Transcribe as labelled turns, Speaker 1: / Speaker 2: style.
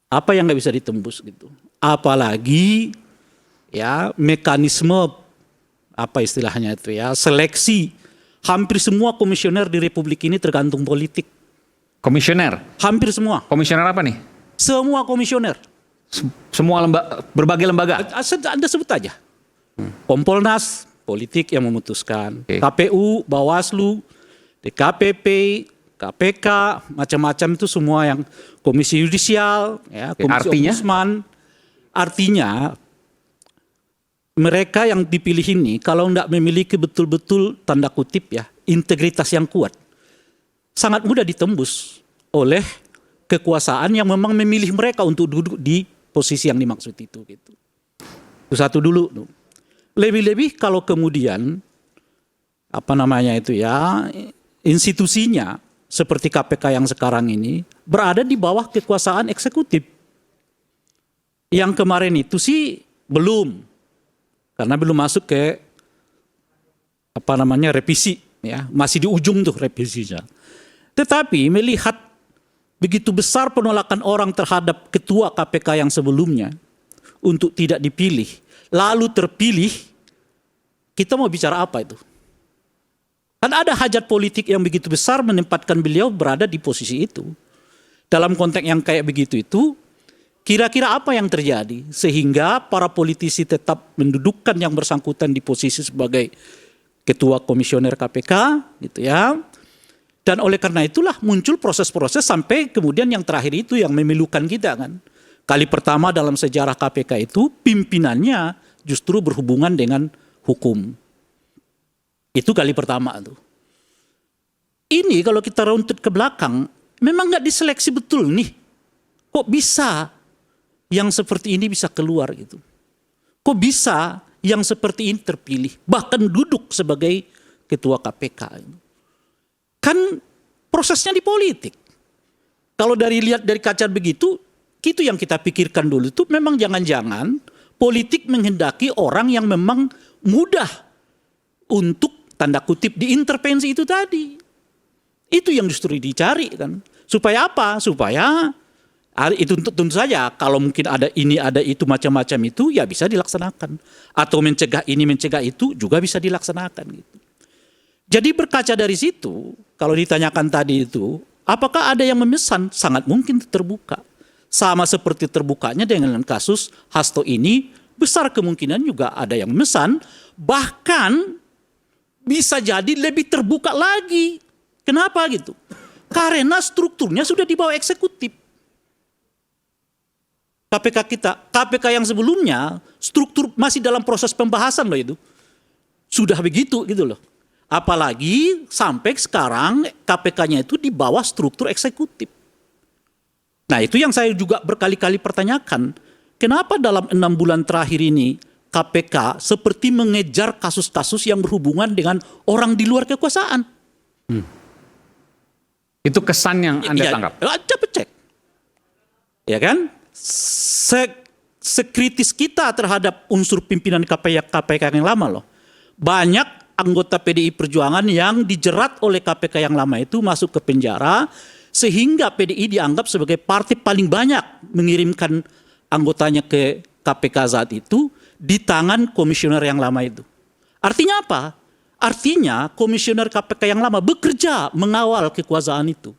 Speaker 1: Apa yang nggak bisa ditembus gitu. Apalagi ya mekanisme apa istilahnya itu ya, seleksi. Hampir semua komisioner di Republik ini tergantung politik.
Speaker 2: Komisioner?
Speaker 1: Hampir semua.
Speaker 2: Komisioner apa nih?
Speaker 1: Semua komisioner.
Speaker 2: Semua berbagai lembaga?
Speaker 1: Anda sebut aja. Kompolnas, politik yang memutuskan.
Speaker 2: Oke.
Speaker 1: KPU, Bawaslu, DKPP, KPK, macam-macam itu semua yang komisi yudisial, ya,
Speaker 2: Oke,
Speaker 1: komisi
Speaker 2: artinya?
Speaker 1: ombudsman. Artinya mereka yang dipilih ini kalau tidak memiliki betul-betul tanda kutip ya integritas yang kuat, sangat mudah ditembus oleh kekuasaan yang memang memilih mereka untuk duduk di posisi yang dimaksud itu. Gitu. Itu satu dulu. Lebih-lebih kalau kemudian apa namanya itu ya institusinya seperti KPK yang sekarang ini berada di bawah kekuasaan eksekutif. Yang kemarin itu sih belum. Karena belum masuk ke apa namanya revisi ya, masih di ujung tuh revisinya. Tetapi melihat begitu besar penolakan orang terhadap ketua KPK yang sebelumnya untuk tidak dipilih, lalu terpilih, kita mau bicara apa itu? Kan ada hajat politik yang begitu besar menempatkan beliau berada di posisi itu. Dalam konteks yang kayak begitu itu, kira-kira apa yang terjadi sehingga para politisi tetap mendudukkan yang bersangkutan di posisi sebagai ketua komisioner KPK gitu ya. Dan oleh karena itulah muncul proses-proses sampai kemudian yang terakhir itu yang memilukan kita kan. Kali pertama dalam sejarah KPK itu pimpinannya justru berhubungan dengan hukum. Itu kali pertama tuh. Ini kalau kita runtut ke belakang memang nggak diseleksi betul nih. Kok bisa yang seperti ini bisa keluar gitu. Kok bisa yang seperti ini terpilih, bahkan duduk sebagai ketua KPK. Kan prosesnya di politik. Kalau lihat dari kaca begitu, itu yang kita pikirkan dulu itu memang jangan-jangan politik menghendaki orang yang memang mudah untuk tanda kutip diintervensi itu tadi. Itu yang justru dicari kan. Supaya apa? Supaya itu tentu saja kalau mungkin ada ini ada itu macam-macam itu ya bisa dilaksanakan atau mencegah ini mencegah itu juga bisa dilaksanakan gitu. Jadi berkaca dari situ kalau ditanyakan tadi itu apakah ada yang memesan, sangat mungkin terbuka. Sama seperti terbukanya dengan kasus Hasto ini besar kemungkinan juga ada yang memesan, bahkan bisa jadi lebih terbuka lagi. Kenapa gitu? Karena strukturnya sudah di bawah eksekutif. KPK yang sebelumnya struktur masih dalam proses pembahasan loh itu. Sudah begitu gitu loh. Apalagi sampai sekarang KPK-nya itu di bawah struktur eksekutif. Nah itu yang saya juga berkali-kali pertanyakan. Kenapa dalam 6 bulan terakhir ini KPK seperti mengejar kasus-kasus yang berhubungan dengan orang di luar kekuasaan?
Speaker 2: Itu kesan yang Anda tangkap?
Speaker 1: Coba cek. Ya kan? Sekritis kita terhadap unsur pimpinan KPK yang lama loh. Banyak anggota PDI Perjuangan yang dijerat oleh KPK yang lama itu masuk ke penjara sehingga PDI dianggap sebagai partai paling banyak mengirimkan anggotanya ke KPK saat itu di tangan komisioner yang lama itu. Artinya apa? Artinya komisioner KPK yang lama bekerja mengawal kekuasaan itu.